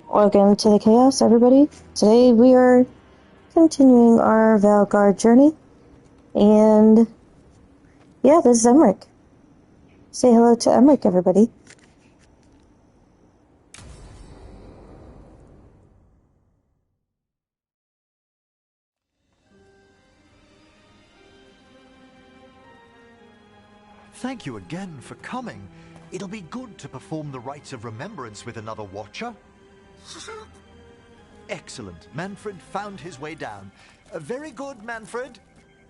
Welcome to the chaos, everybody. Today we are continuing our Veilgaurd journey, and yeah, this is Emmerich. Say hello to Emmerich, everybody. Thank you again for coming. It'll be good to perform the rites of remembrance with another watcher. Excellent. Manfred found his way down. Very good, Manfred.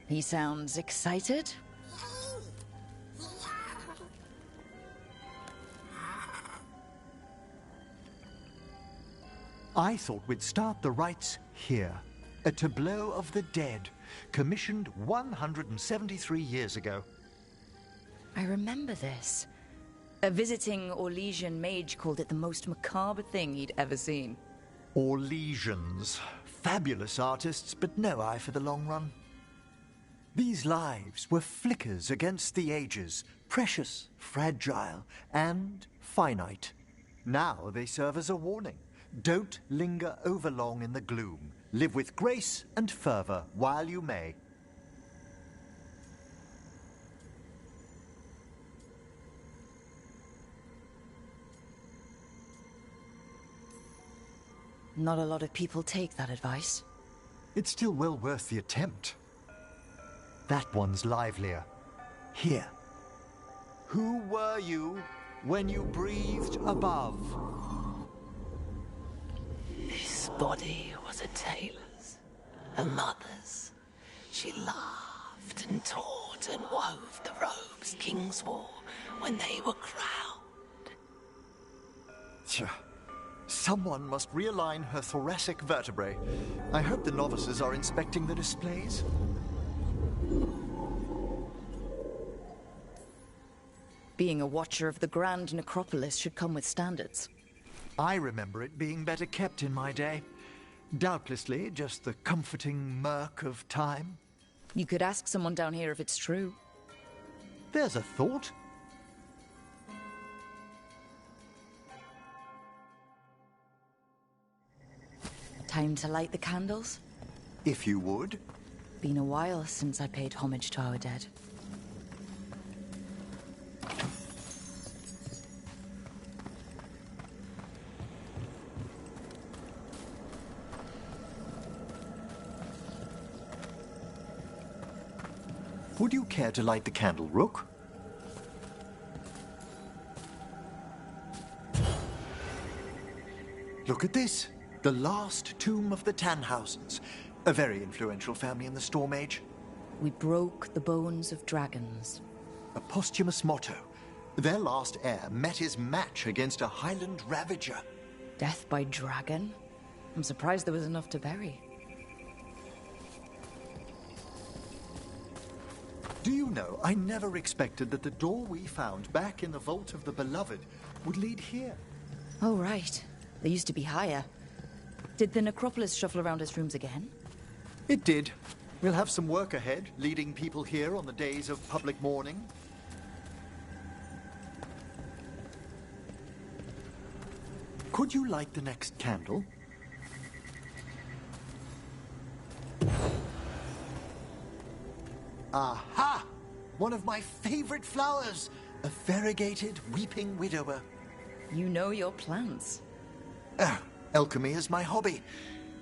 He sounds excited. I thought we'd start the rites here. A tableau of the dead, commissioned 173 years ago. I remember this. A visiting Orlesian mage called it the most macabre thing he'd ever seen. Orlesians. Fabulous artists, but no eye for the long run. These lives were flickers against the ages, precious, fragile, and finite. Now they serve as a warning. Don't linger overlong in the gloom. Live with grace and fervor while you may. Not a lot of people take that advice. It's still well worth the attempt. That one's livelier. Here. Who were you when you breathed above? This body was a tailor's, a mother's. She laughed and taught and wove the robes kings wore when they were crowned. Tja. Someone must realign her thoracic vertebrae. I hope the novices are inspecting the displays. Being a watcher of the Grand Necropolis should come with standards. I remember it being better kept in my day. Doubtlessly just the comforting murk of time. You could ask someone down here if it's true. There's a thought. Time to light the candles? If you would. Been a while since I paid homage to our dead. Would you care to light the candle, Rook? Look at this. The last tomb of the Tannhausens. A very influential family in the Storm Age. We broke the bones of dragons. A posthumous motto. Their last heir met his match against a Highland Ravager. Death by dragon? I'm surprised there was enough to bury. Do you know, I never expected that the door we found back in the Vault of the Beloved would lead here. Oh, right. They used to be higher. Did the necropolis shuffle around his rooms again? It did. We'll have some work ahead, leading people here on the days of public mourning. Could you light the next candle? Aha! One of my favorite flowers! A variegated weeping widower. You know your plants. Alchemy is my hobby.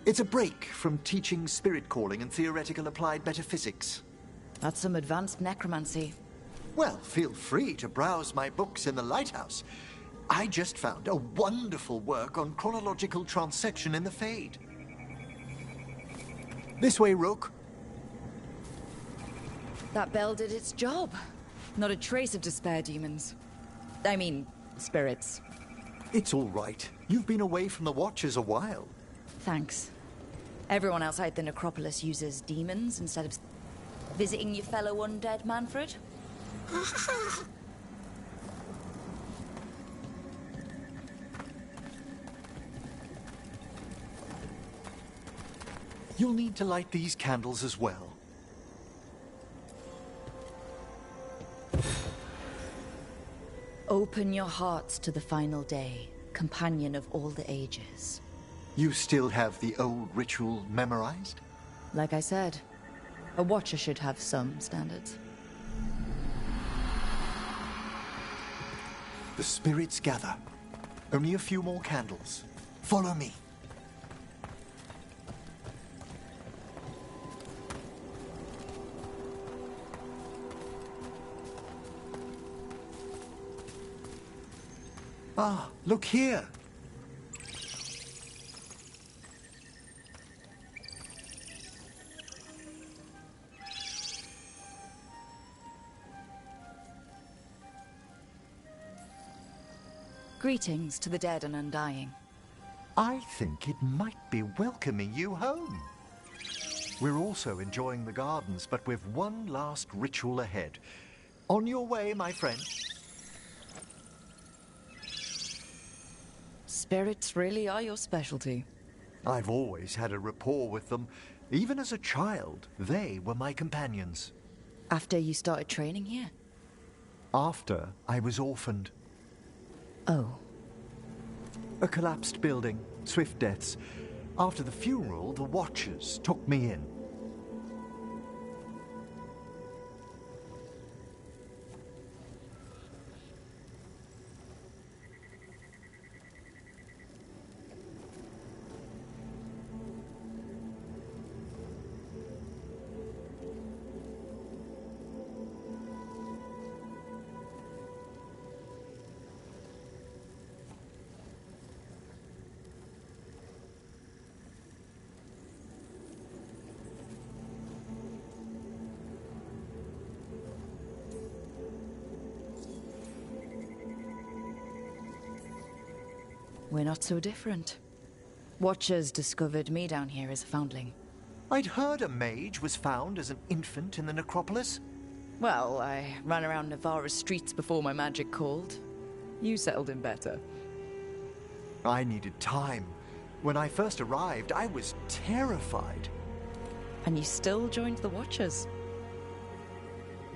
It's a break from teaching spirit calling and theoretical applied metaphysics. That's some advanced necromancy. Well, feel free to browse my books in the lighthouse. I just found a wonderful work on chronological transection in the Fade. This way, Rook. That bell did its job. Not a trace of despair demons. I mean, spirits. It's all right. You've been away from the Watchers a while. Thanks. Everyone outside the necropolis uses demons instead of visiting your fellow undead, Manfred. You'll need to light these candles as well. Open your hearts to the final day, companion of all the ages. You still have the old ritual memorized? Like I said, a watcher should have some standards. The spirits gather. Only a few more candles. Follow me. Ah, look here. Greetings to the dead and undying. I think it might be welcoming you home. We're also enjoying the gardens, but with one last ritual ahead. On your way, my friend. Spirits really are your specialty. I've always had a rapport with them. Even as a child, they were my companions. After you started training here? After I was orphaned. Oh. A collapsed building, swift deaths. After the funeral, the Watchers took me in. We're not so different. Watchers discovered me down here as a foundling. I'd heard a mage was found as an infant in the necropolis. Well, I ran around Navarra's streets before my magic called. You settled in better. I needed time. When I first arrived, I was terrified. And you still joined the Watchers?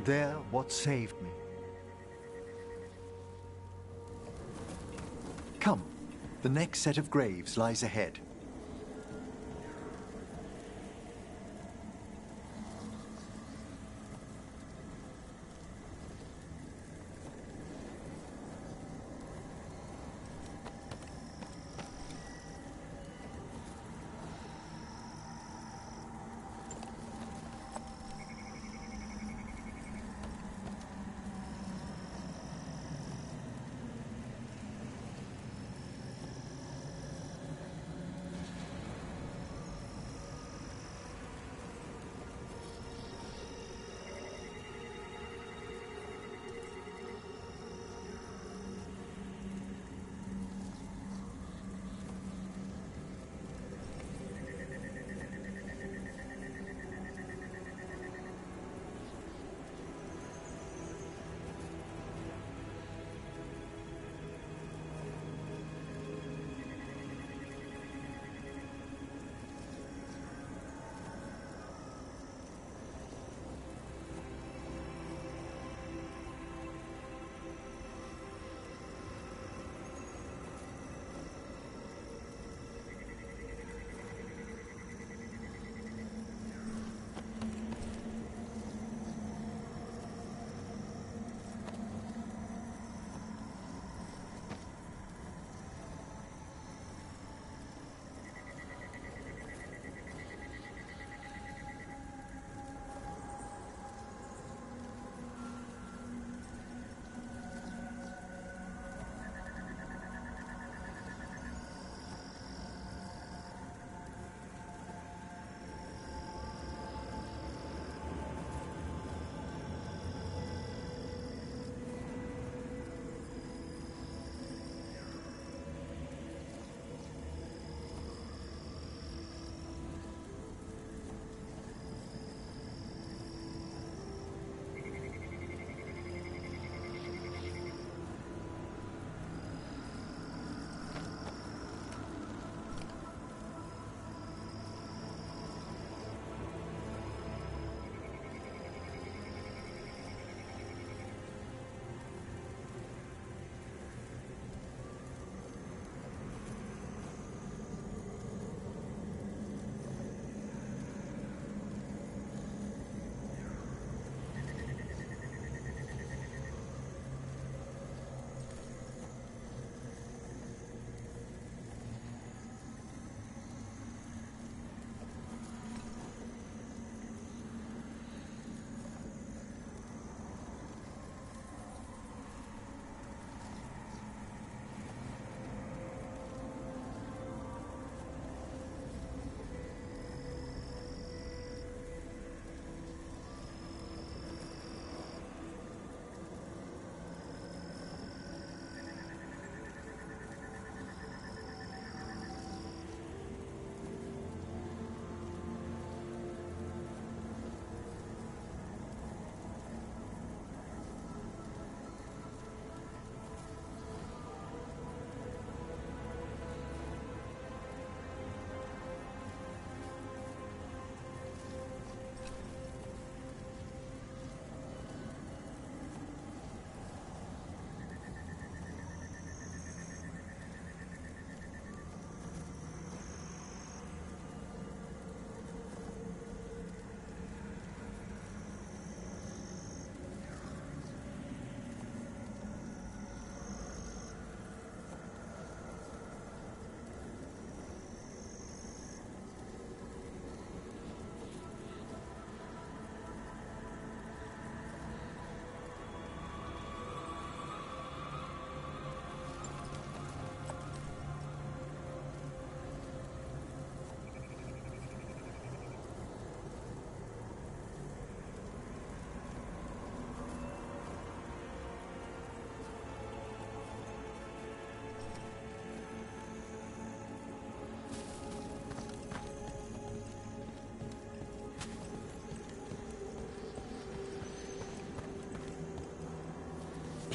They're what saved me. Come, the next set of graves lies ahead.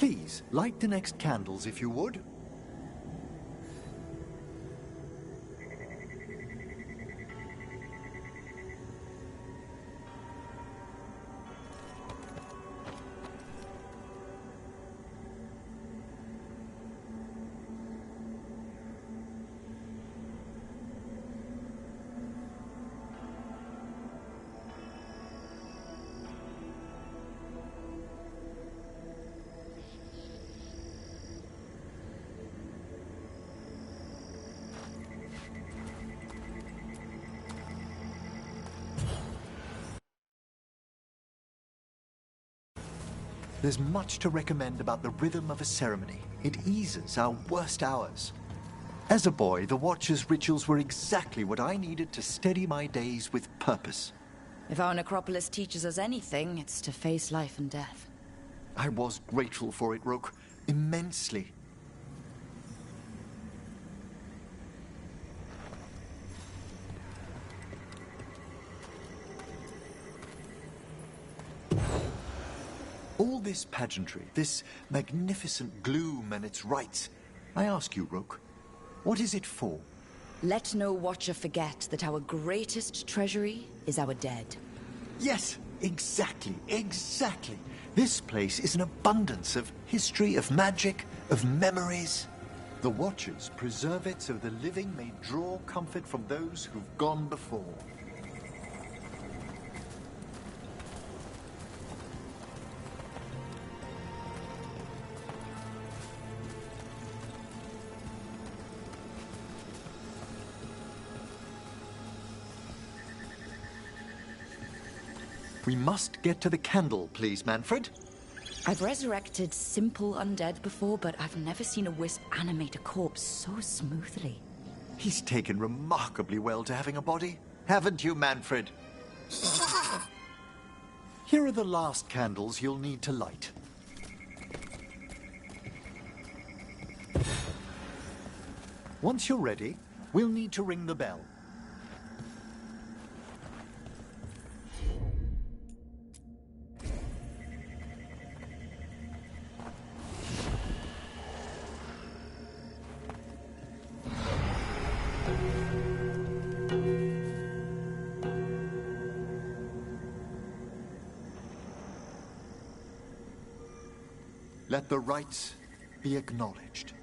Please, light the next candles if you would. There's much to recommend about the rhythm of a ceremony. It eases our worst hours. As a boy, the Watcher's rituals were exactly what I needed to steady my days with purpose. If our necropolis teaches us anything, it's to face life and death. I was grateful for it, Rook. Immensely. All this pageantry, this magnificent gloom and its rites. I ask you, Rook, what is it for? Let no Watcher forget that our greatest treasury is our dead. Yes, exactly, exactly. This place is an abundance of history, of magic, of memories. The Watchers preserve it so the living may draw comfort from those who've gone before. We must get to the candle, please, Manfred. I've resurrected simple undead before, but I've never seen a wisp animate a corpse so smoothly. He's taken remarkably well to having a body, haven't you, Manfred? Here are the last candles you'll need to light. Once you're ready, we'll need to ring the bell. Let the rites be acknowledged.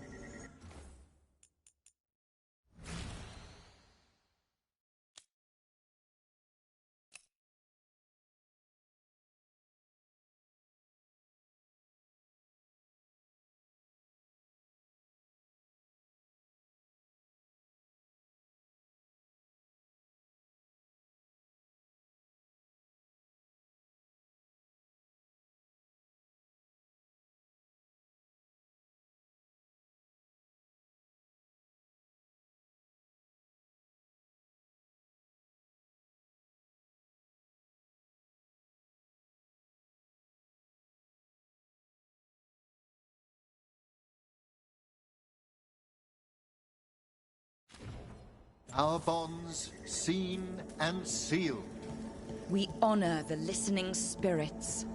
Our bonds seen and sealed. We honor the listening spirits.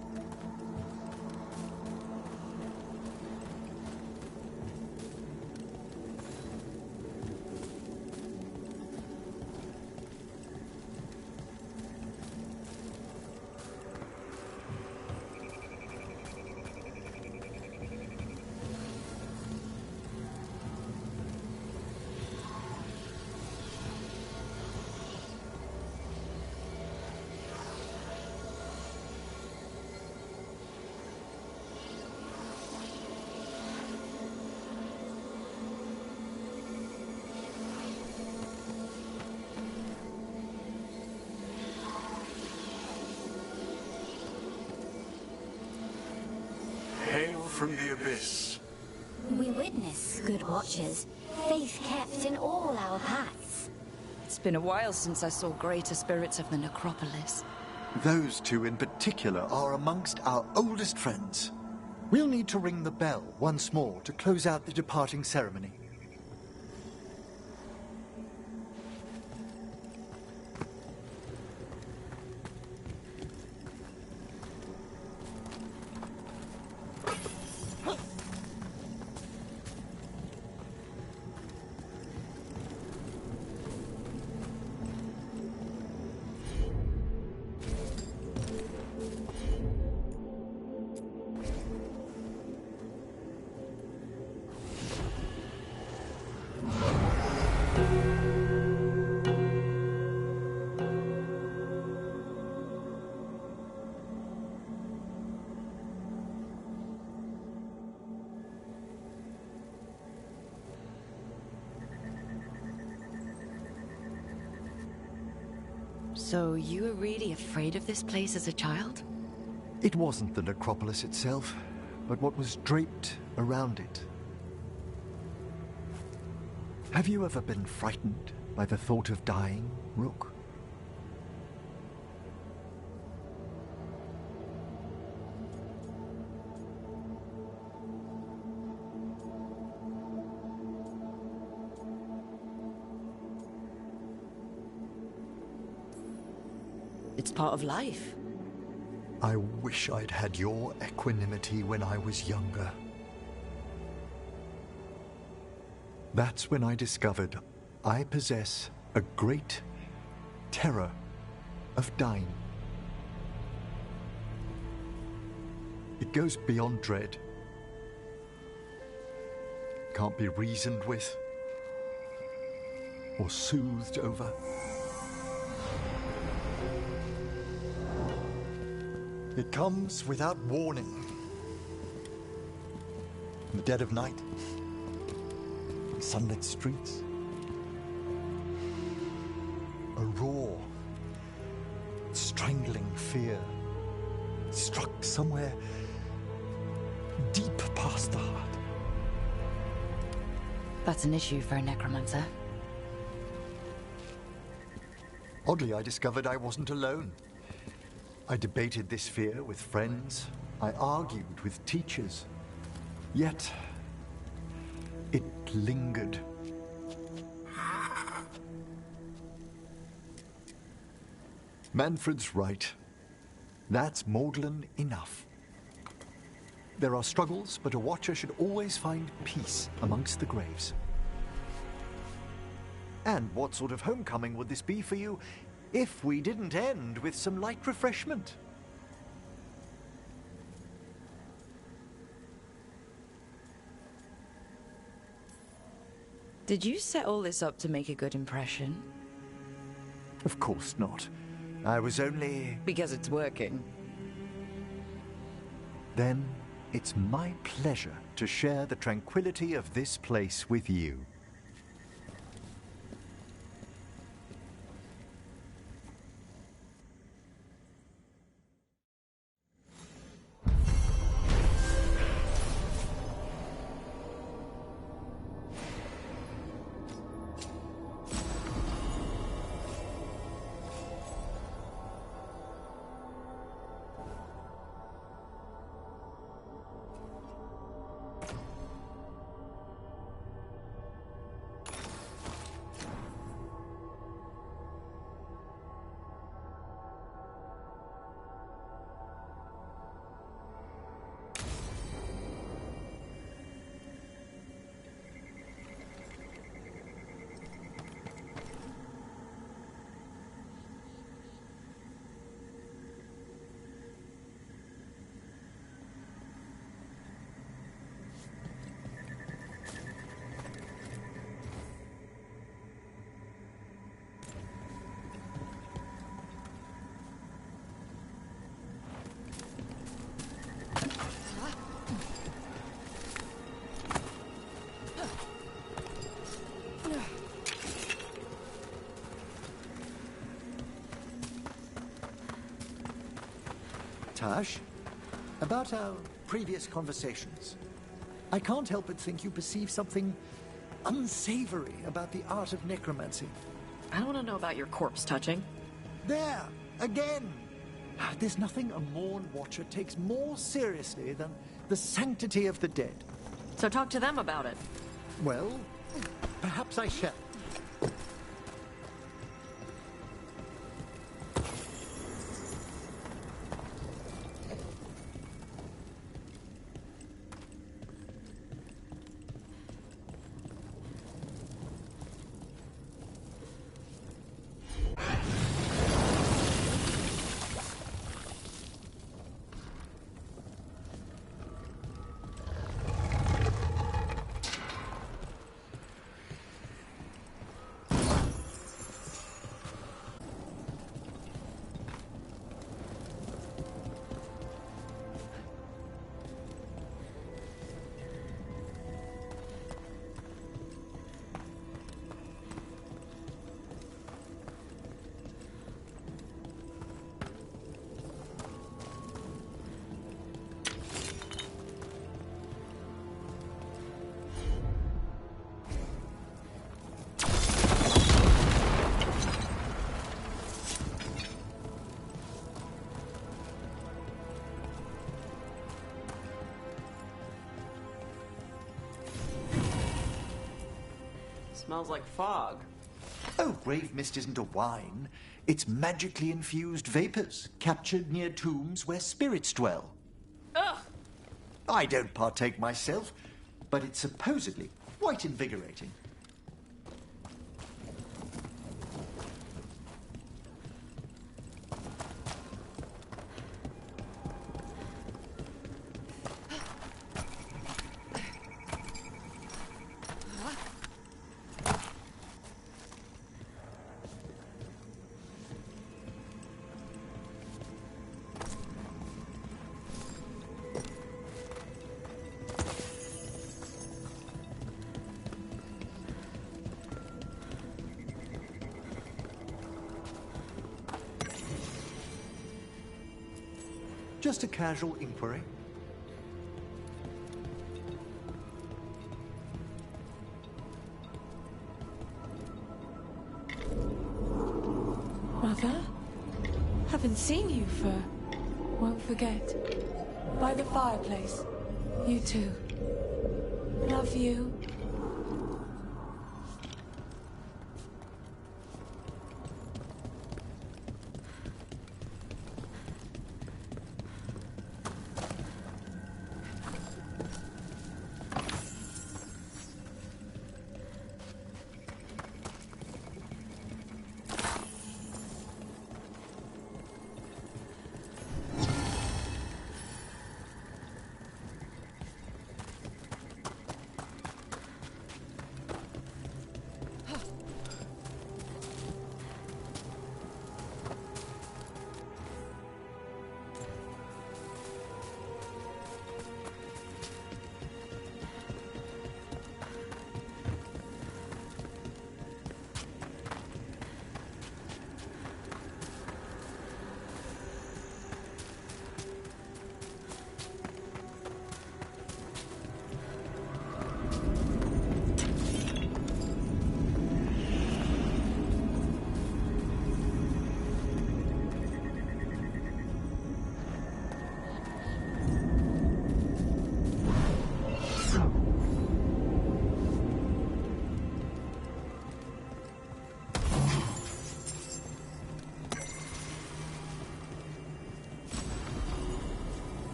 Hail from the abyss. We witness, good watchers, faith kept in all our paths. It's been a while since I saw greater spirits of the necropolis. Those two in particular are amongst our oldest friends. We'll need to ring the bell once more to close out the departing ceremony. So you were really afraid of this place as a child? It wasn't the necropolis itself, but what was draped around it. Have you ever been frightened by the thought of dying, Rook? It's part of life. I wish I'd had your equanimity when I was younger. That's when I discovered I possess a great terror of dying. It goes beyond dread. Can't be reasoned with or soothed over. It comes without warning. In the dead of night, sunlit streets, a raw, strangling fear struck somewhere deep past the heart. That's an issue for a necromancer. Oddly, I discovered I wasn't alone. I debated this fear with friends. I argued with teachers. Yet, it lingered. Manfred's right. That's maudlin enough. There are struggles, but a watcher should always find peace amongst the graves. And what sort of homecoming would this be for you if we didn't end with some light refreshment? Did you set all this up to make a good impression? Of course not. I was only... Because it's working. Then it's my pleasure to share the tranquility of this place with you. Tash, about our previous conversations, I can't help but think you perceive something unsavory about the art of necromancy. I don't want to know about your corpse touching. There, again! There's nothing a Morn Watcher takes more seriously than the sanctity of the dead. So talk to them about it. Well, perhaps I shall. Smells like fog. Oh, grave mist isn't a wine. It's magically infused vapors captured near tombs where spirits dwell. Ugh! I don't partake myself, but it's supposedly quite invigorating. Just a casual inquiry. Mother? Haven't seen you for... Won't forget. By the fireplace. You too. Love you.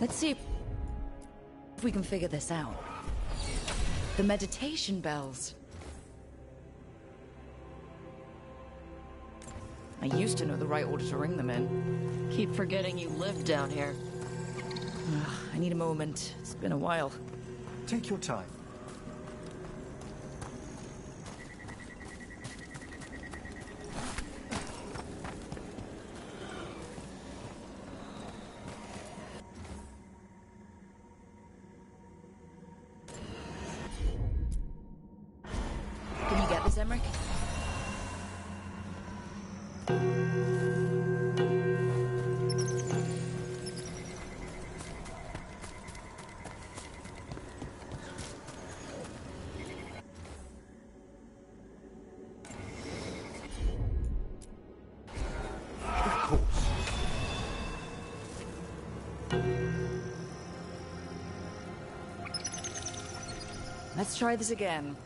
Let's see if we can figure this out. The meditation bells. I used to know the right order to ring them in. Keep forgetting you live down here. Ugh, I need a moment. It's been a while. Take your time. Can you get this, Emmerich? Of course. Let's try this again.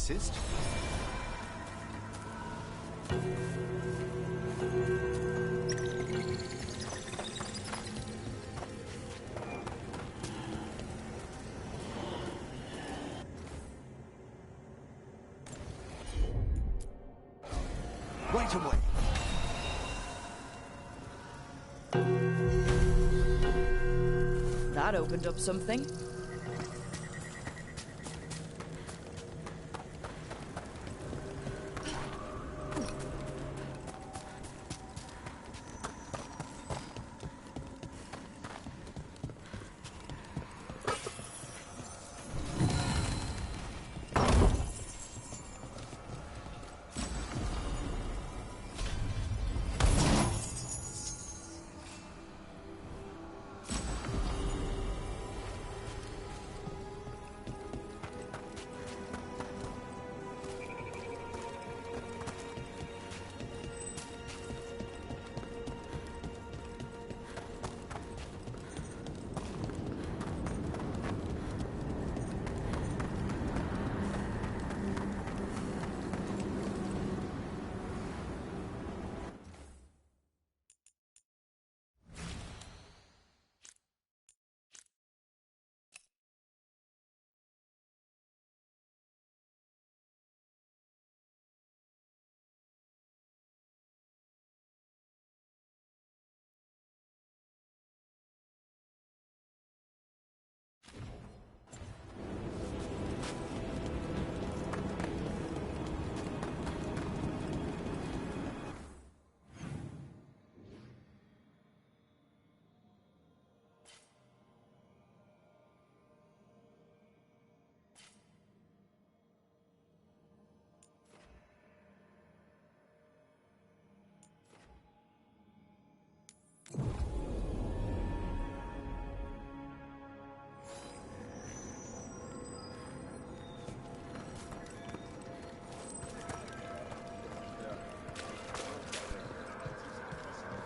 assist. Right away. That opened up something.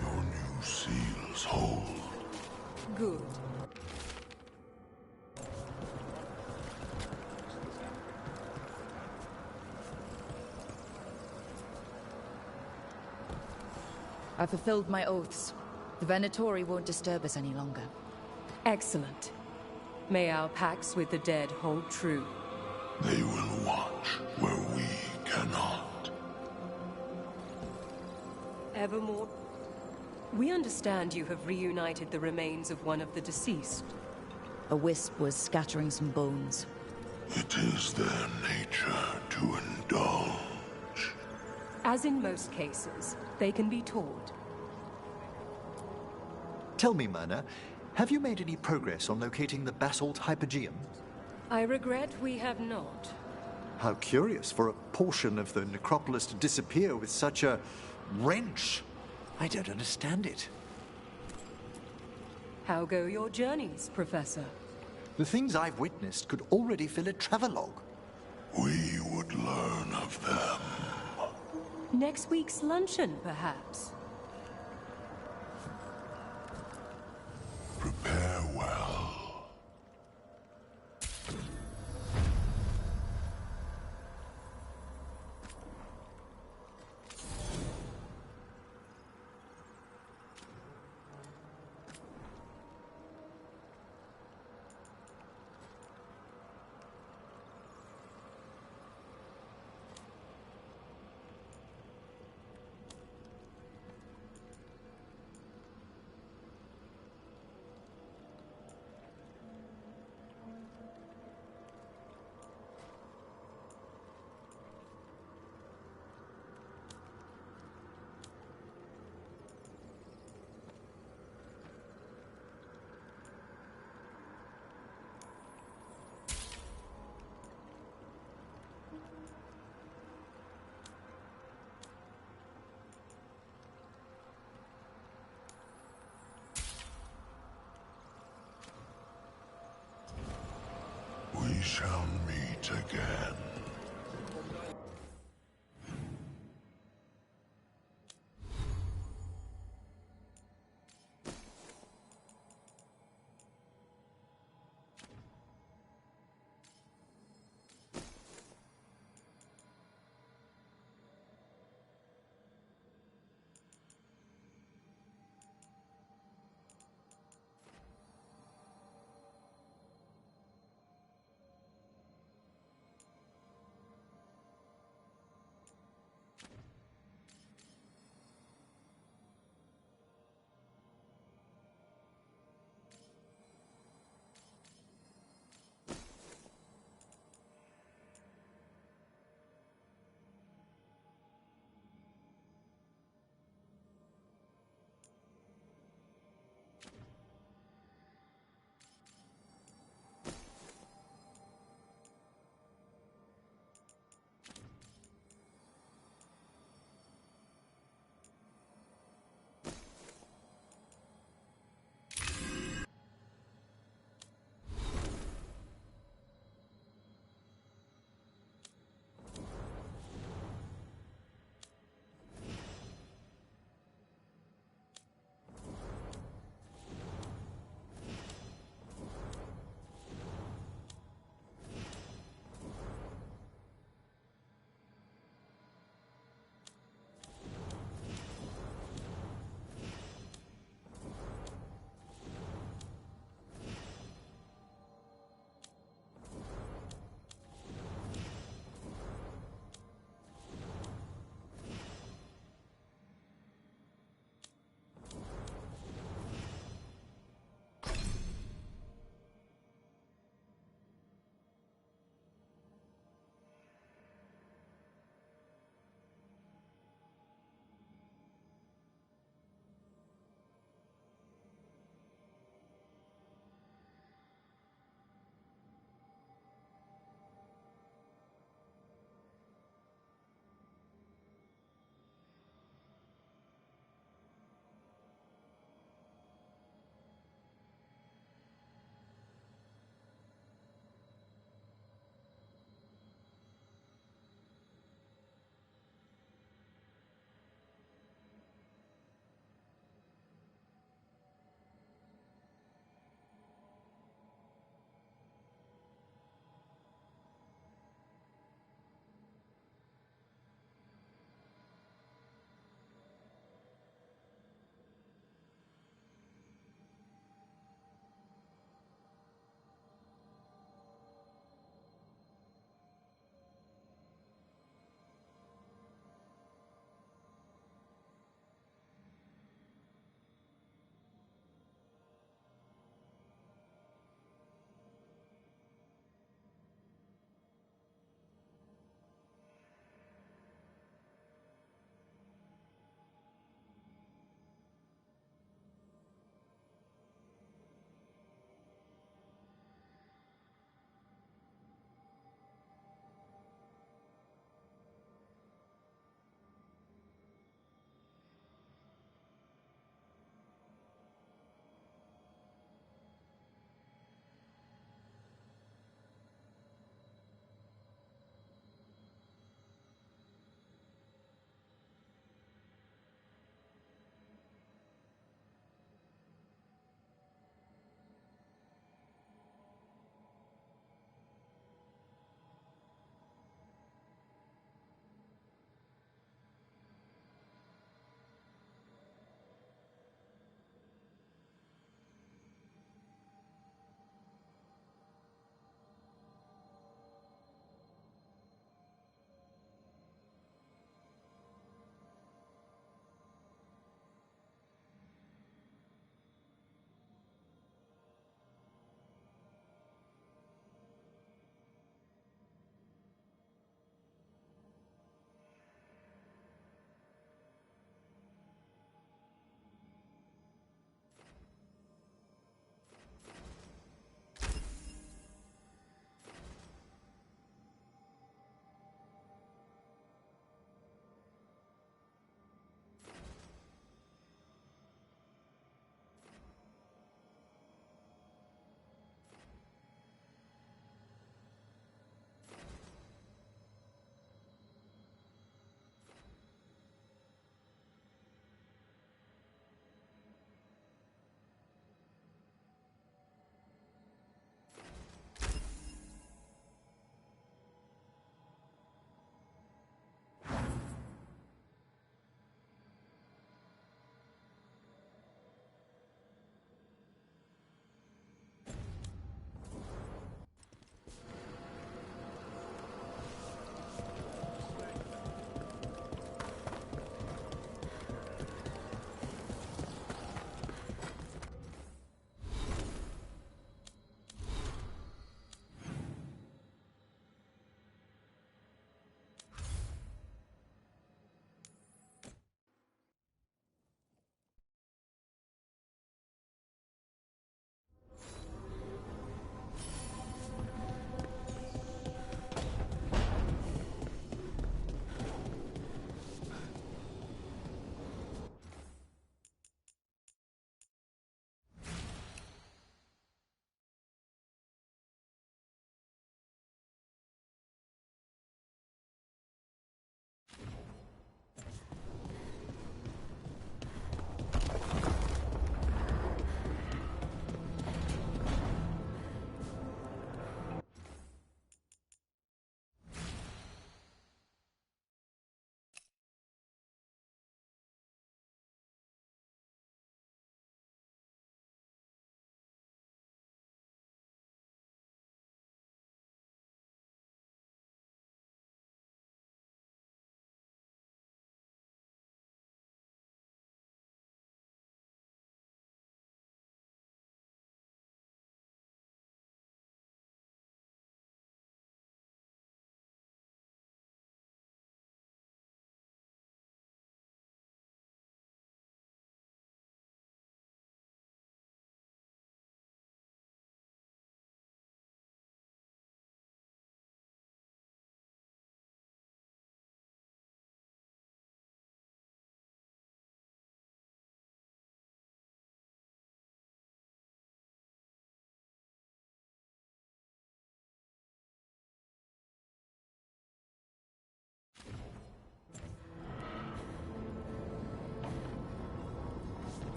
Your new seals hold. Good. I fulfilled my oaths. The Venatori won't disturb us any longer. Excellent. May our pacts with the dead hold true. They will watch where we cannot. Evermore. We understand you have reunited the remains of one of the deceased. A wisp was scattering some bones. It is their nature to indulge. As in most cases, they can be taught. Tell me, Myrna, have you made any progress on locating the basalt hypogeum? I regret we have not. How curious for a portion of the necropolis to disappear with such a wrench. I don't understand it. How go your journeys, Professor? The things I've witnessed could already fill a travelogue. We would learn of them. Next week's luncheon, perhaps? Prepare well. We shall meet again.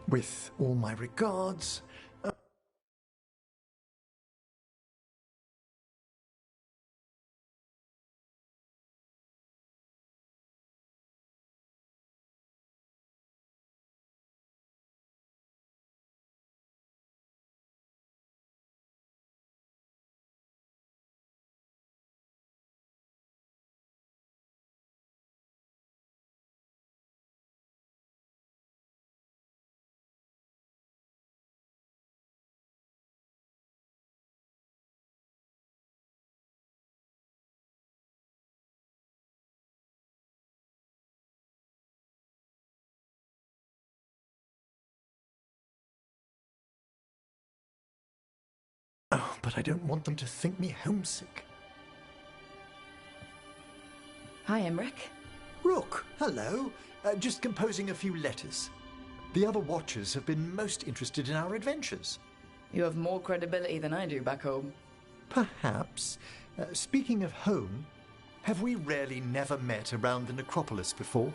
With all my regards. Oh, but I don't want them to think me homesick. Hi, Emmerich. Rook, hello. Just composing a few letters. The other Watchers have been most interested in our adventures. You have more credibility than I do back home. Perhaps. Speaking of home, have we rarely never met around the necropolis before,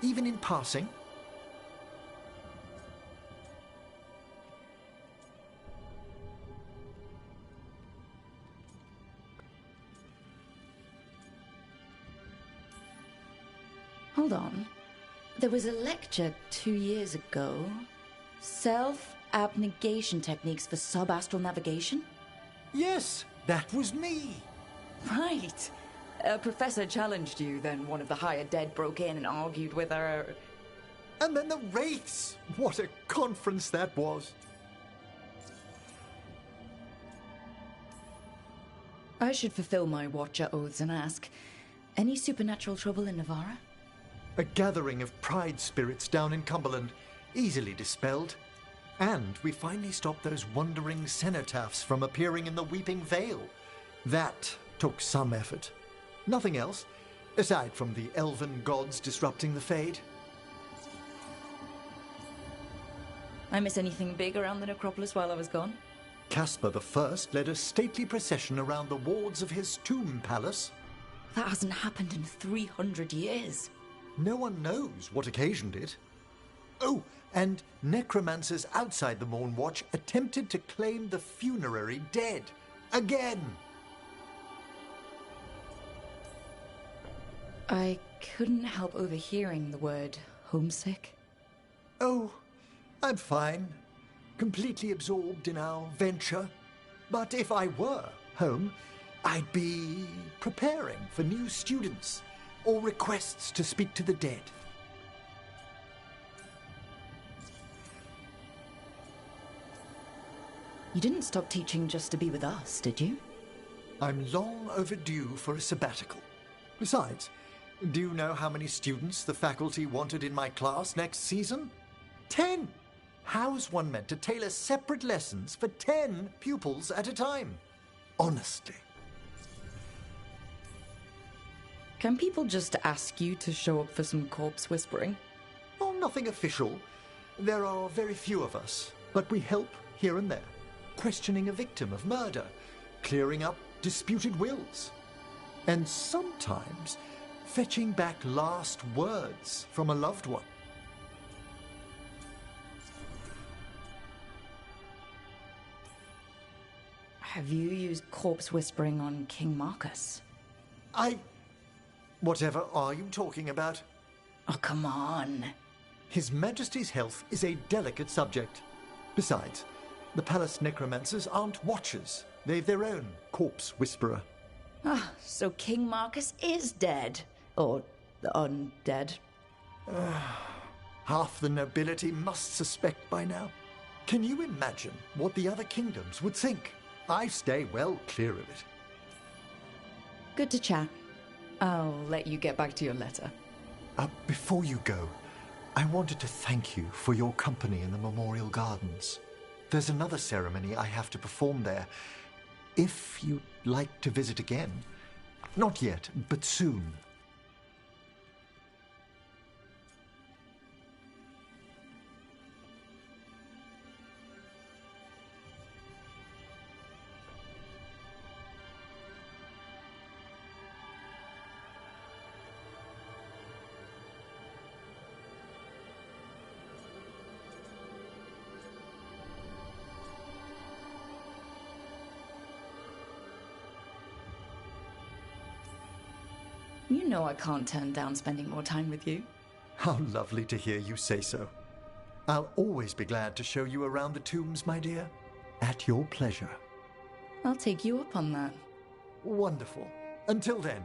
even in passing? Hold on. There was a lecture 2 years ago. Self-abnegation techniques for subastral navigation? Yes, that was me. Right. A professor challenged you, then one of the higher dead broke in and argued with her. And then the Wraiths! What a conference that was! I should fulfill my Watcher oaths and ask, any supernatural trouble in Navarra? A gathering of pride spirits down in Cumberland, easily dispelled. And we finally stopped those wandering cenotaphs from appearing in the Weeping Vale. That took some effort. Nothing else, aside from the elven gods disrupting the Fade. I miss anything big around the necropolis while I was gone? Caspar the First led a stately procession around the wards of his tomb palace. That hasn't happened in 300 years. No one knows what occasioned it. Oh, and necromancers outside the Morn Watch attempted to claim the funerary dead. Again! I couldn't help overhearing the word homesick. Oh, I'm fine. Completely absorbed in our venture. But if I were home, I'd be preparing for new students or requests to speak to the dead. You didn't stop teaching just to be with us, did you? I'm long overdue for a sabbatical. Besides, do you know how many students the faculty wanted in my class next season? 10! How's one meant to tailor separate lessons for 10 pupils at a time? Honestly. Can people just ask you to show up for some corpse whispering? Oh, nothing official. There are very few of us, but we help here and there. Questioning a victim of murder, clearing up disputed wills, and sometimes fetching back last words from a loved one. Have you used corpse whispering on King Marcus? Whatever are you talking about? Oh, come on. His Majesty's health is a delicate subject. Besides, the palace necromancers aren't watchers. They've their own corpse whisperer. Ah, so King Marcus is dead. Or undead. Half the nobility must suspect by now. Can you imagine what the other kingdoms would think? I stay well clear of it. Good to chat. I'll let you get back to your letter. Before you go, I wanted to thank you for your company in the Memorial Gardens. There's another ceremony I have to perform there. If you'd like to visit again. Not yet, but soon. You know I can't turn down spending more time with you. How lovely to hear you say so. I'll always be glad to show you around the tombs, my dear. At your pleasure. I'll take you up on that. Wonderful. Until then.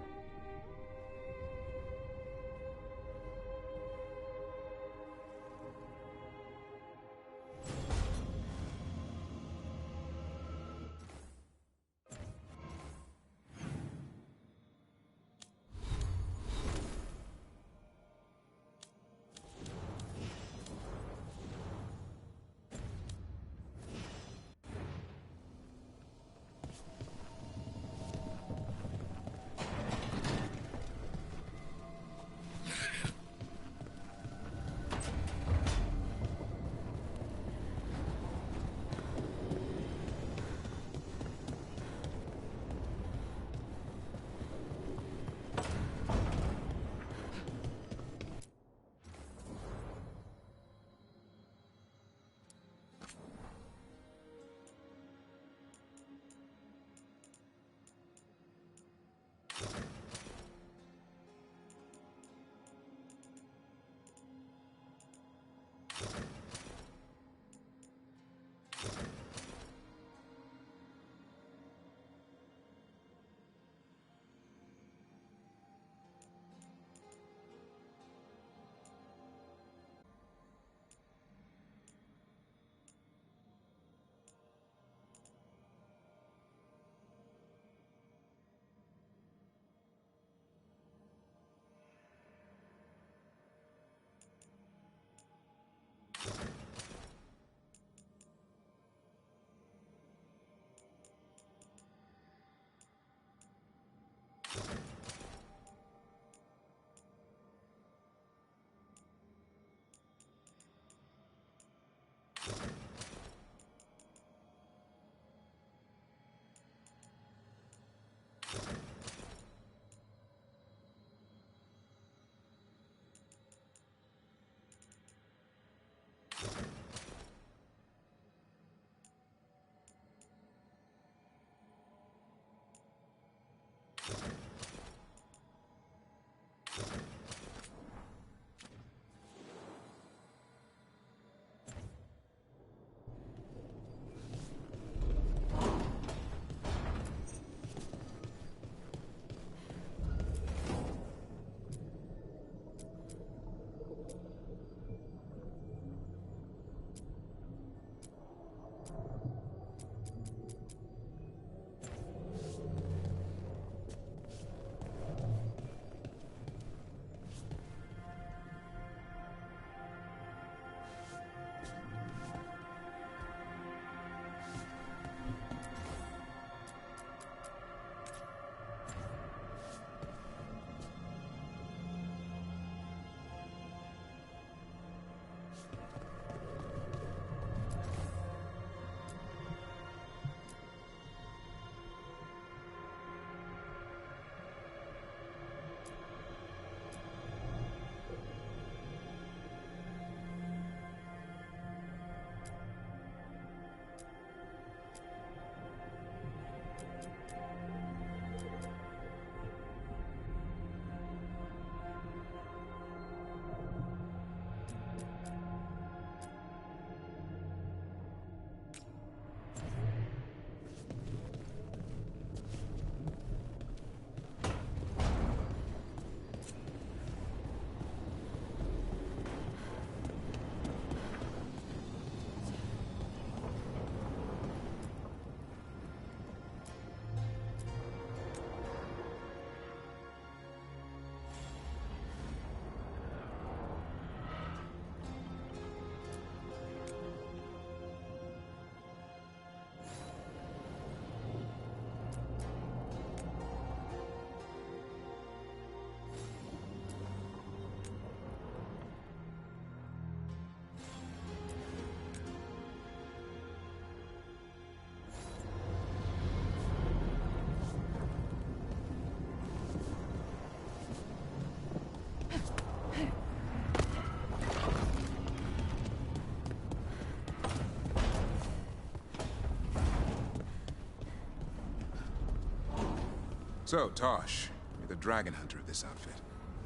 So, Tosh, You're the dragon hunter of this outfit.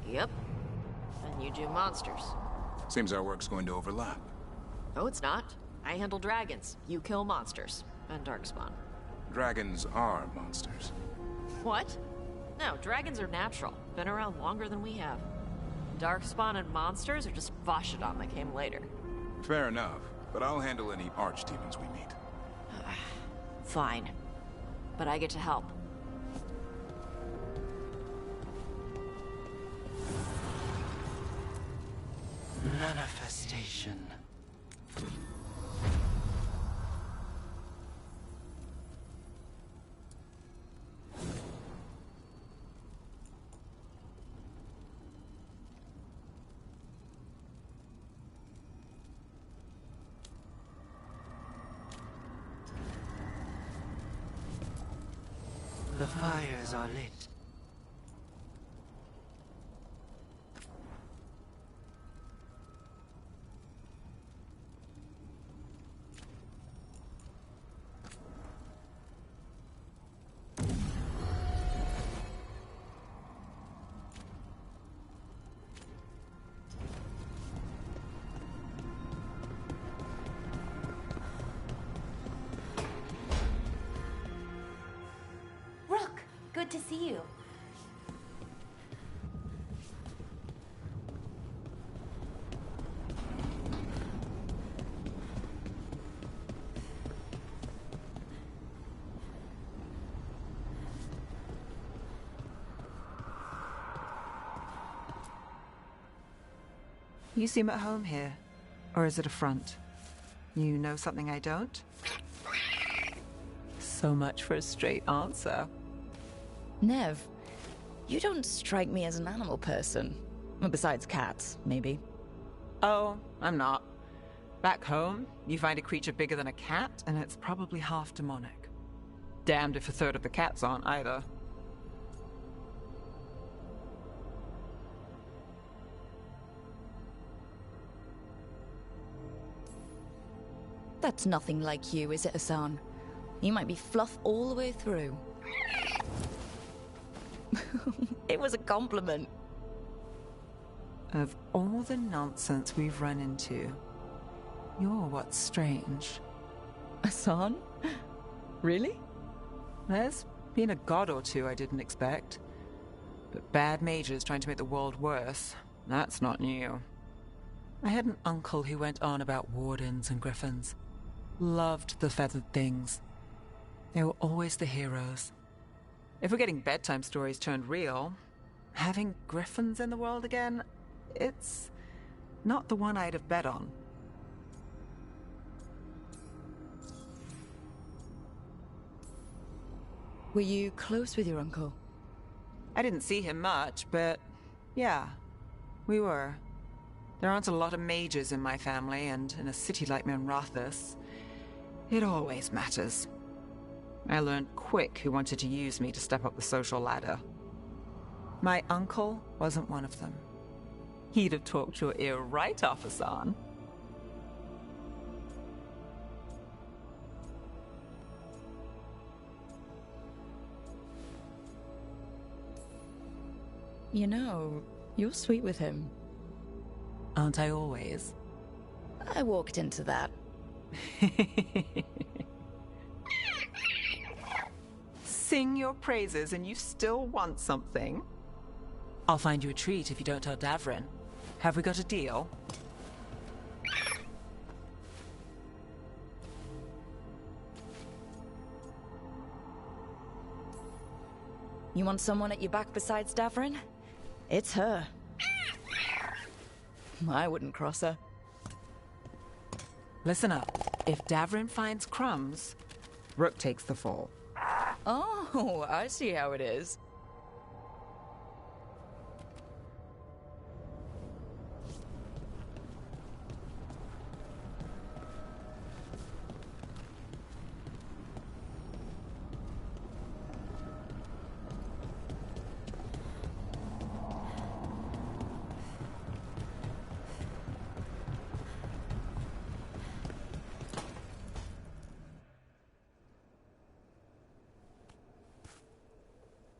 Yep. And you do monsters. Seems our work's going to overlap. No, it's not. I handle dragons. You kill monsters. And Darkspawn. Dragons are monsters. What? No, dragons are natural. Been around longer than we have. Darkspawn and monsters are just Vashidon that came later. Fair enough, but I'll handle any archdemons we meet. Fine. But I get to help. Manifestation. The fires are lit. Rook, good to see you. You seem at home here. Or is it a front? You know something I don't? So much for a straight answer. Nev, you don't strike me as an animal person. Well, besides cats, maybe. Oh, I'm not. Back home, you find a creature bigger than a cat, and it's probably half demonic. Damned if a third of the cats aren't either. That's nothing like you, is it, Hassan? You might be fluff all the way through. It was a compliment. Of all the nonsense we've run into, you're what's strange. Hassan? Really? There's been a god or two I didn't expect. But bad mages trying to make the world worse, that's not new. I had an uncle who went on about wardens and griffins. Loved the feathered things. They were always the heroes. If we're getting bedtime stories turned real, having griffins in the world again, it's not the one I'd have bet on. Were you close with your uncle? I didn't see him much, but yeah, we were. There aren't a lot of mages in my family, and in a city like Minrathous, it always matters. I learned quick who wanted to use me to step up the social ladder. My uncle wasn't one of them. He'd have talked your ear right off, Hassan. You know, you're sweet with him. Aren't I always? I walked into that. Sing your praises and you still want something? I'll find you a treat if you don't tell Davrin. Have we got a deal? You want someone at your back besides Davrin? It's her. I wouldn't cross her. Listen up. If Davrin finds crumbs, Rook takes the fall. Oh, I see how it is.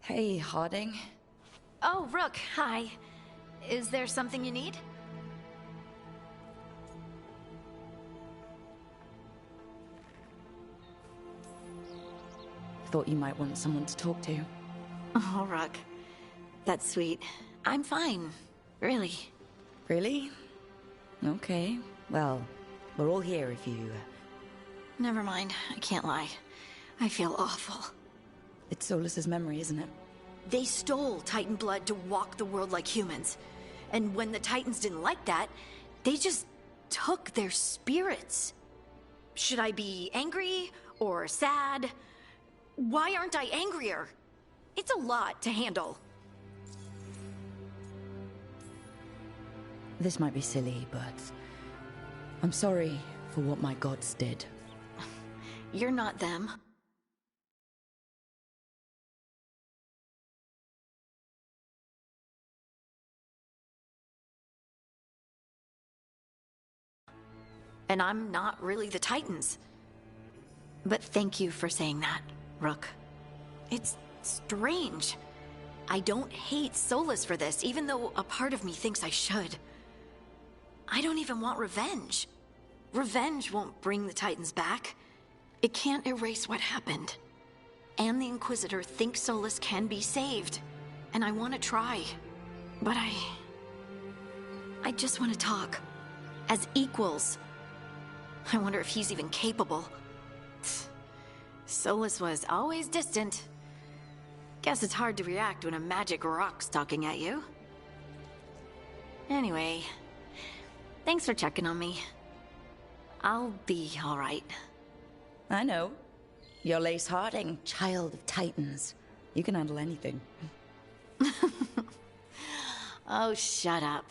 Hey, Harding. Oh, Rook, hi. Is there something you need? Thought you might want someone to talk to. Oh, Rook. That's sweet. I'm fine. Really. Really? Okay. Well, we're all here if you... Never mind. I can't lie. I feel awful. It's Solus's memory, isn't it? They stole Titan blood to walk the world like humans. And when the Titans didn't like that, they just took their spirits. Should I be angry or sad? Why aren't I angrier? It's a lot to handle. This might be silly, but I'm sorry for what my gods did. You're not them. And I'm not really the Titans. But thank you for saying that, Rook. It's strange. I don't hate Solus for this, even though a part of me thinks I should. I don't even want revenge. Revenge won't bring the Titans back. It can't erase what happened. And the Inquisitor thinks Solus can be saved. And I want to try. But I just want to talk. As equals. I wonder if he's even capable. Solus was always distant. Guess it's hard to react when a magic rock's talking at you. Anyway, thanks for checking on me. I'll be alright. I know. You're Lace Harding, child of Titans. You can handle anything. Oh, shut up.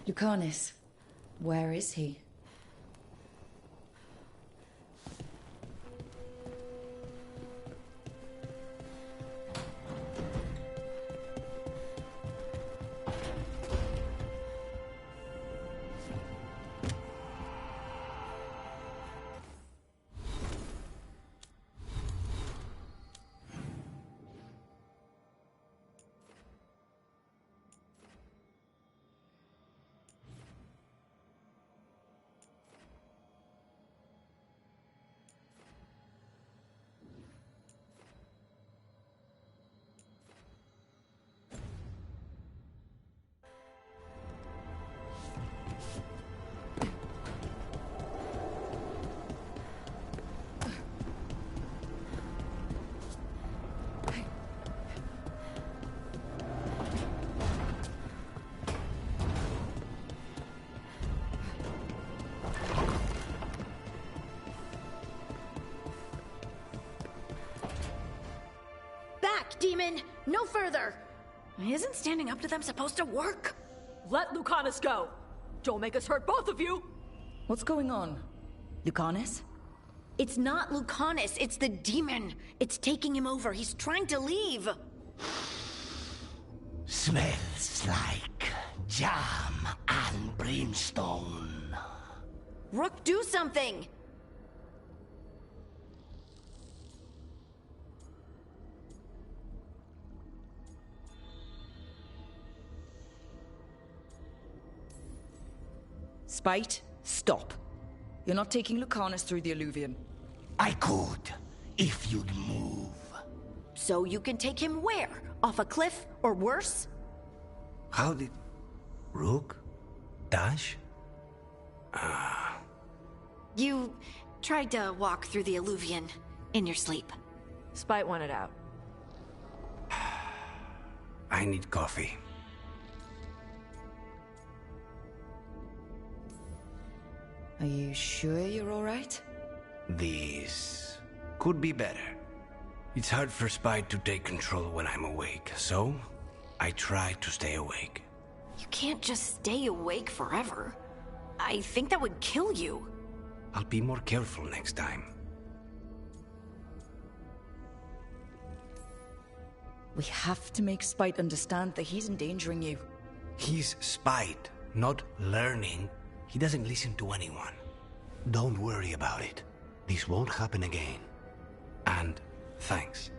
Lucanus, where is he? Demon! No further! Isn't standing up to them supposed to work? Let Lucanus go! Don't make us hurt both of you! What's going on? Lucanus? It's not Lucanus, it's the demon! It's taking him over, he's trying to leave! Smells like jam and brimstone. Rook, do something! Spite, stop. You're not taking Lucanus through the Alluvion. I could, if you'd move. So you can take him where? Off a cliff, or worse? How did... Rook? Dash? You tried to walk through the Alluvion in your sleep. Spite wanted out. I need coffee. Are you sure you're alright? This could be better. It's hard for Spite to take control when I'm awake, so I tried to stay awake. You can't just stay awake forever. I think that would kill you. I'll be more careful next time. We have to make Spite understand that he's endangering you. He's Spite, not learning. He doesn't listen to anyone. Don't worry about it. This won't happen again. And thanks.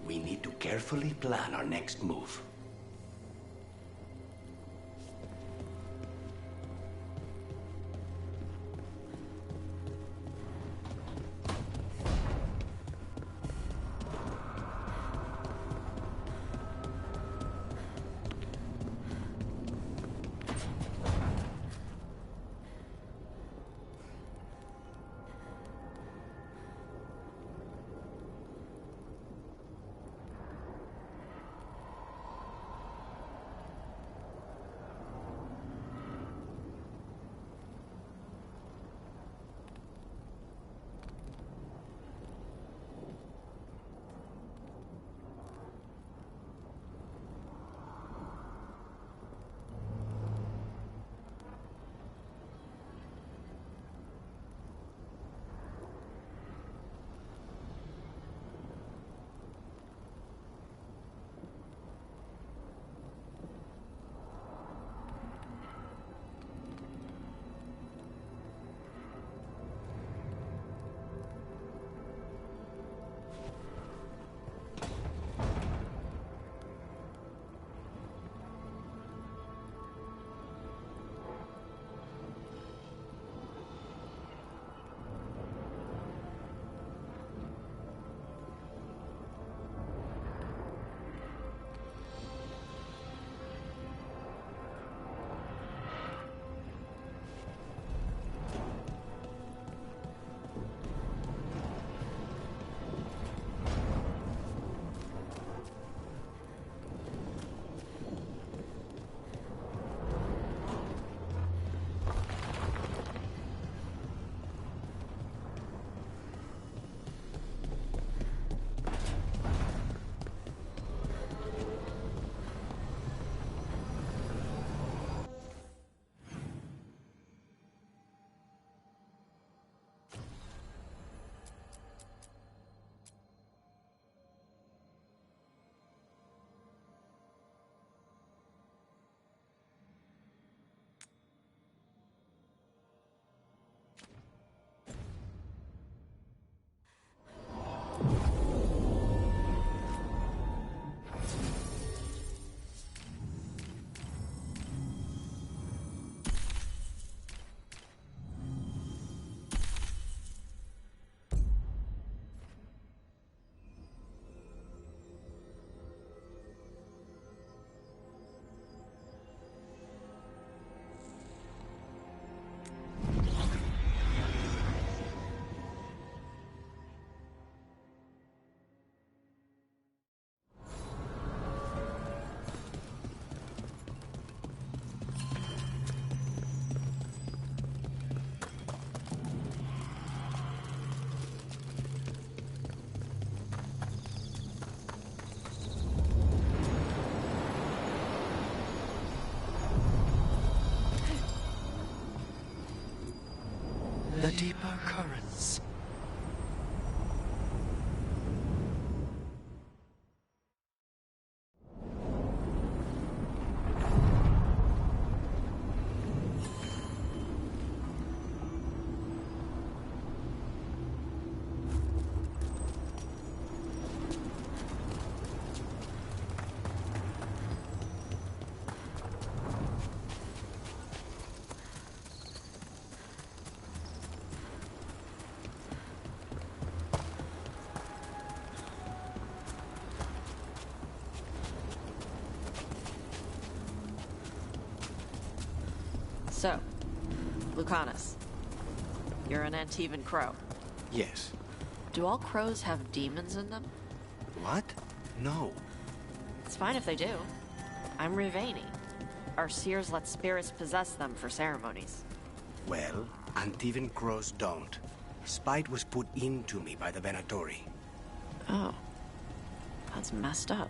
We need to carefully plan our next move. The deeper currents. So, Lucanus, you're an Antivan crow. Yes. Do all crows have demons in them? What? No. It's fine if they do. I'm Rivani. Our seers let spirits possess them for ceremonies. Well, Antivan crows don't. Spite was put into me by the Venatori. Oh. That's messed up.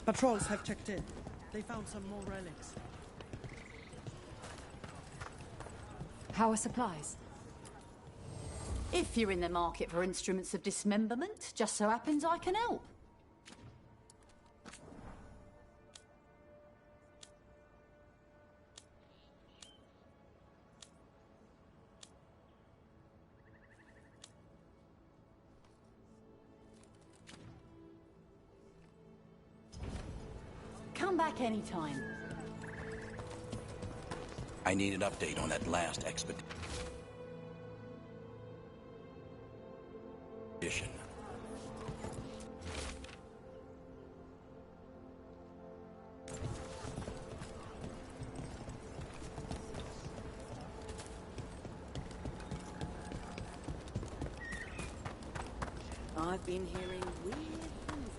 Patrols have checked in. They found some more relics. How are supplies? If you're in the market for instruments of dismemberment, just so happens I can help. Come back anytime. I need an update on that last expedition. I've been hearing weird things.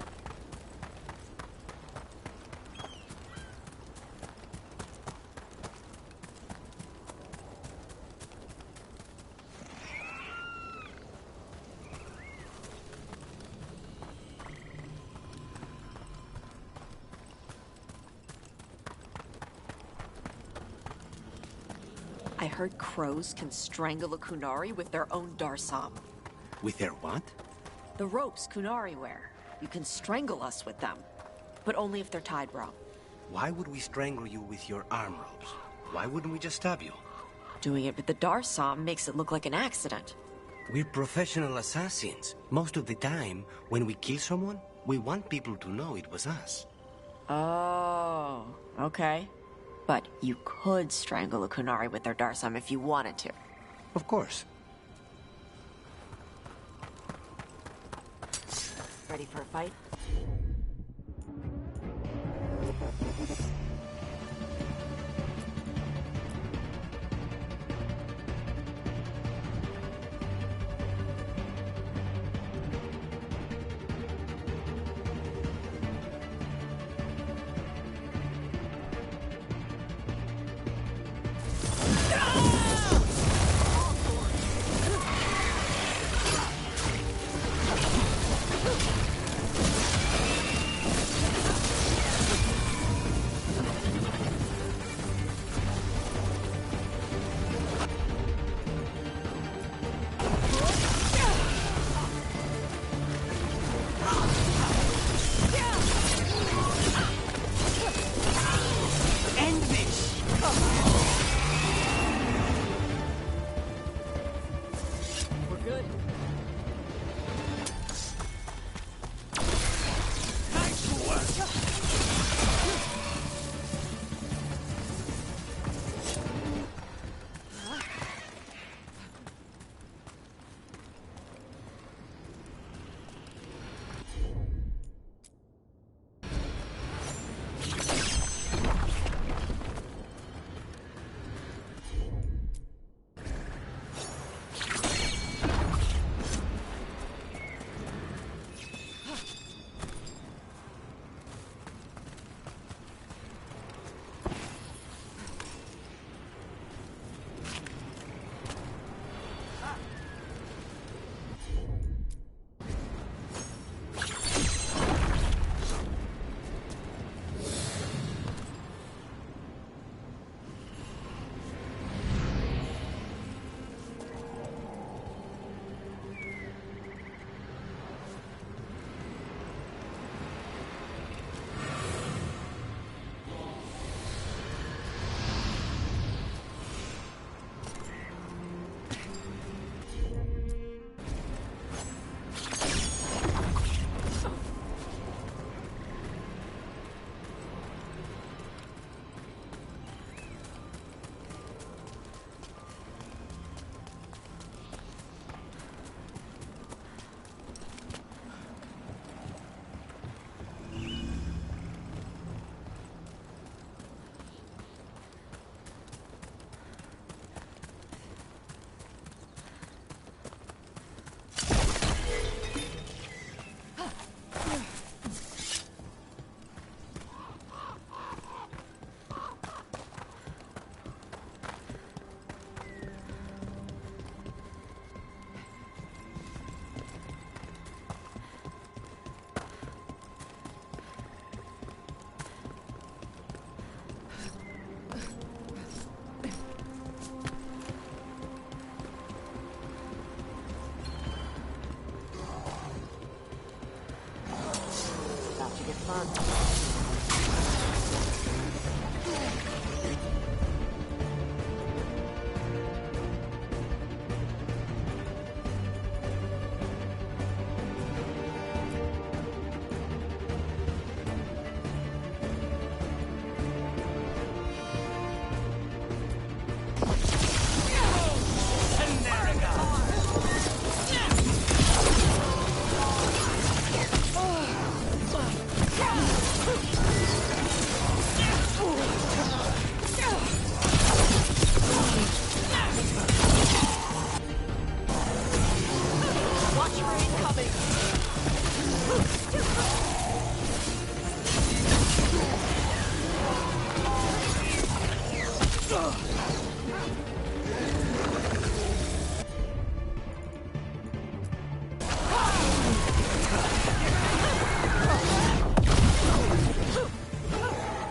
I heard crows can strangle a Kunari with their own darsam. With their what? The ropes Kunari wear. You can strangle us with them. But only if they're tied wrong. Why would we strangle you with your arm ropes? Why wouldn't we just stab you? Doing it with the darsam makes it look like an accident. We're professional assassins. Most of the time, when we kill someone, we want people to know it was us. Oh, okay. But you could strangle a Kunari with their darsam if you wanted to. Of course. Ready for a fight?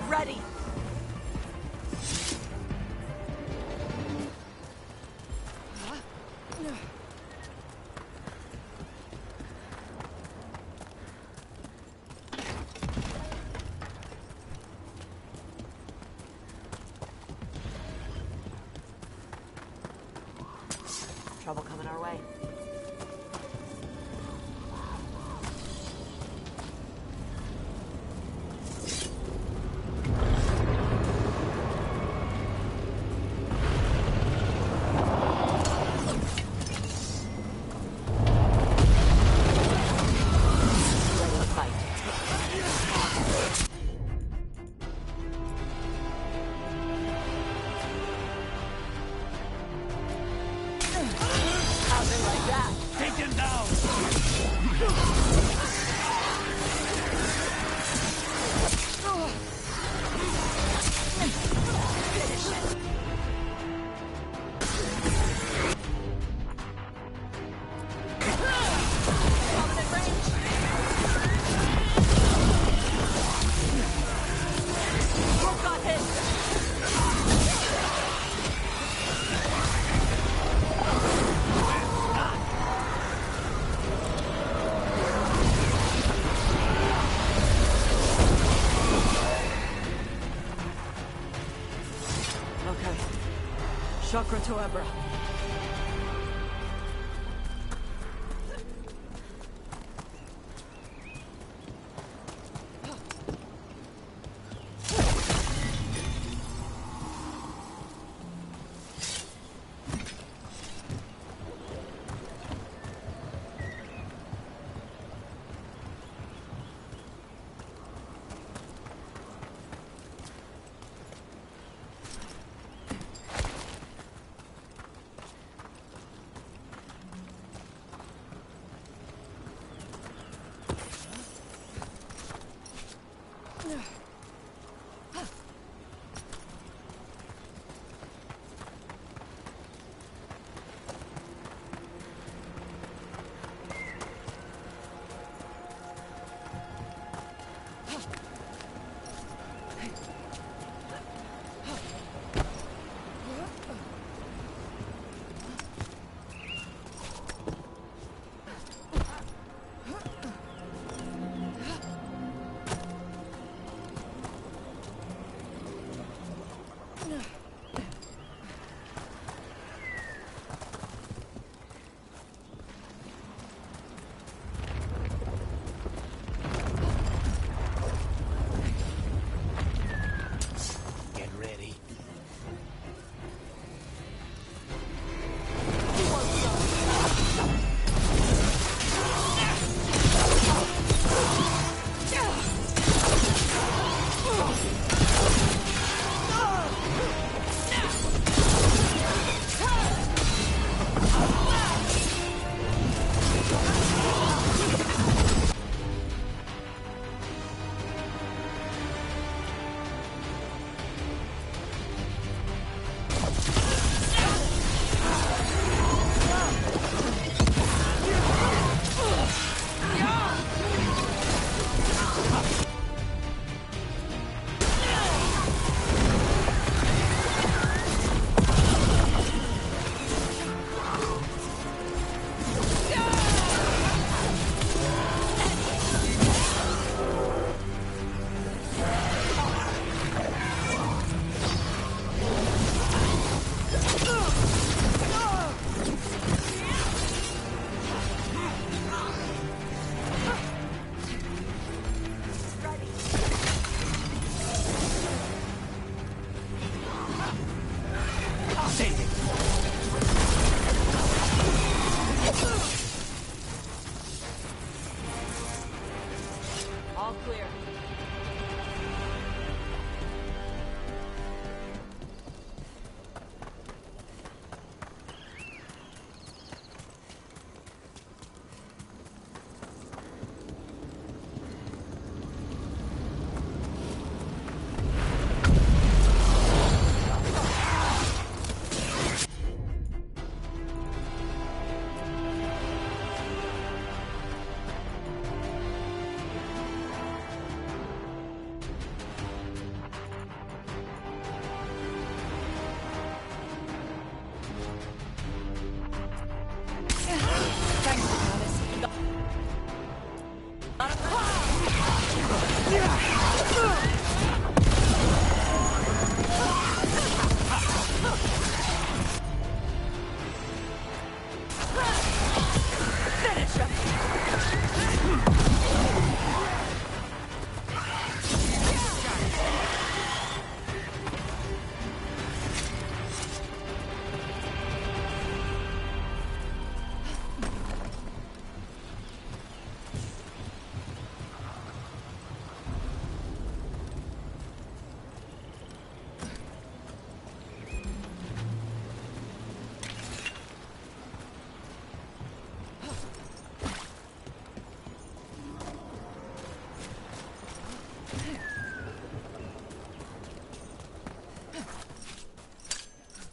Ready. Trouble coming our way. Chakra to Ebra.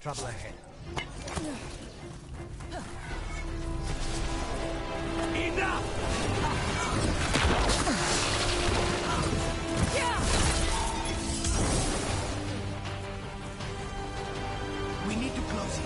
Trouble ahead. Enough! We need to close it.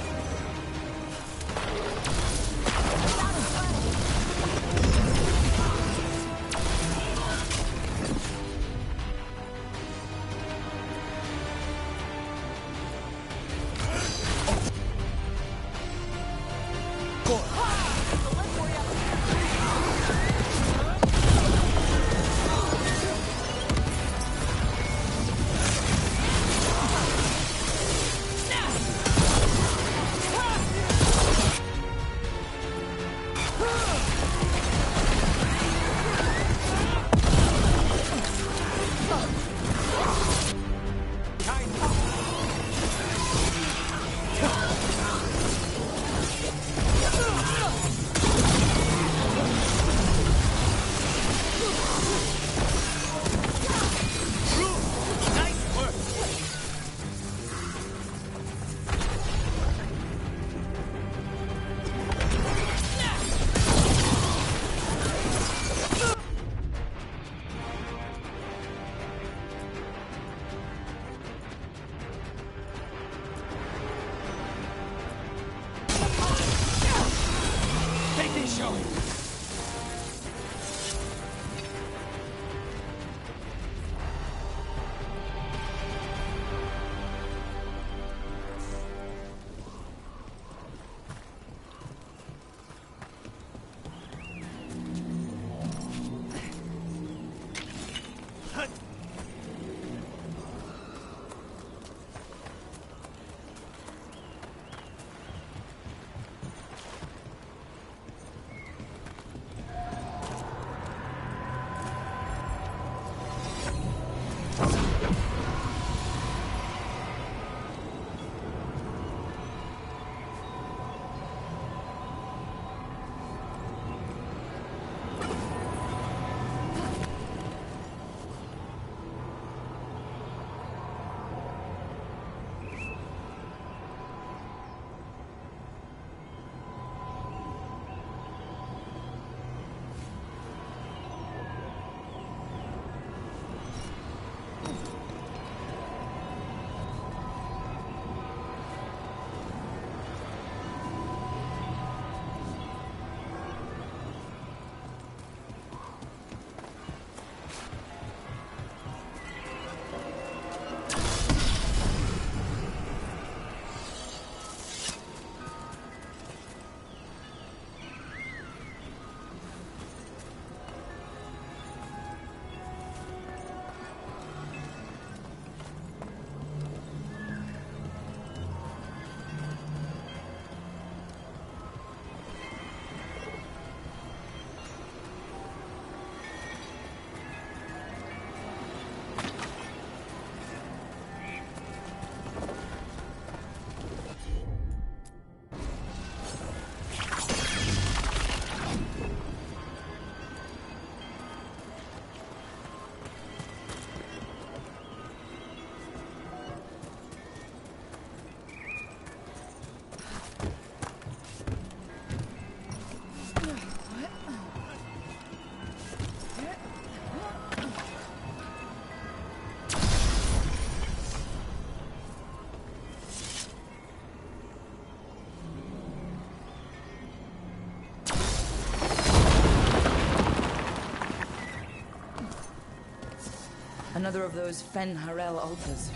Another of those Fen Harel altars.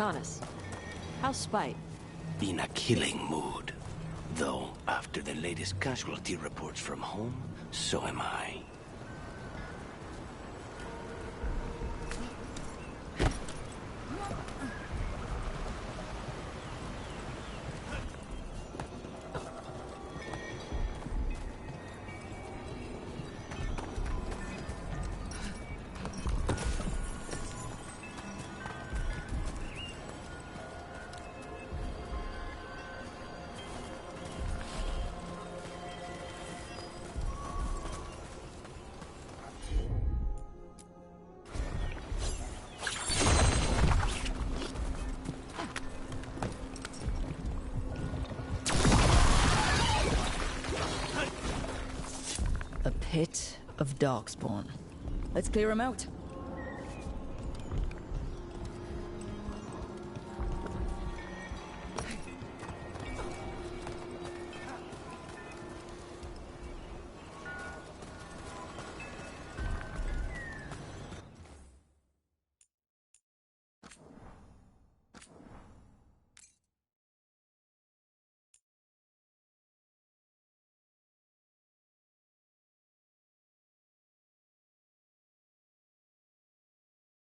Arcanus. How's Spite? In a killing mood. Though, after the latest casualty reports from home, so am I. A pit of darkspawn. Let's clear him out.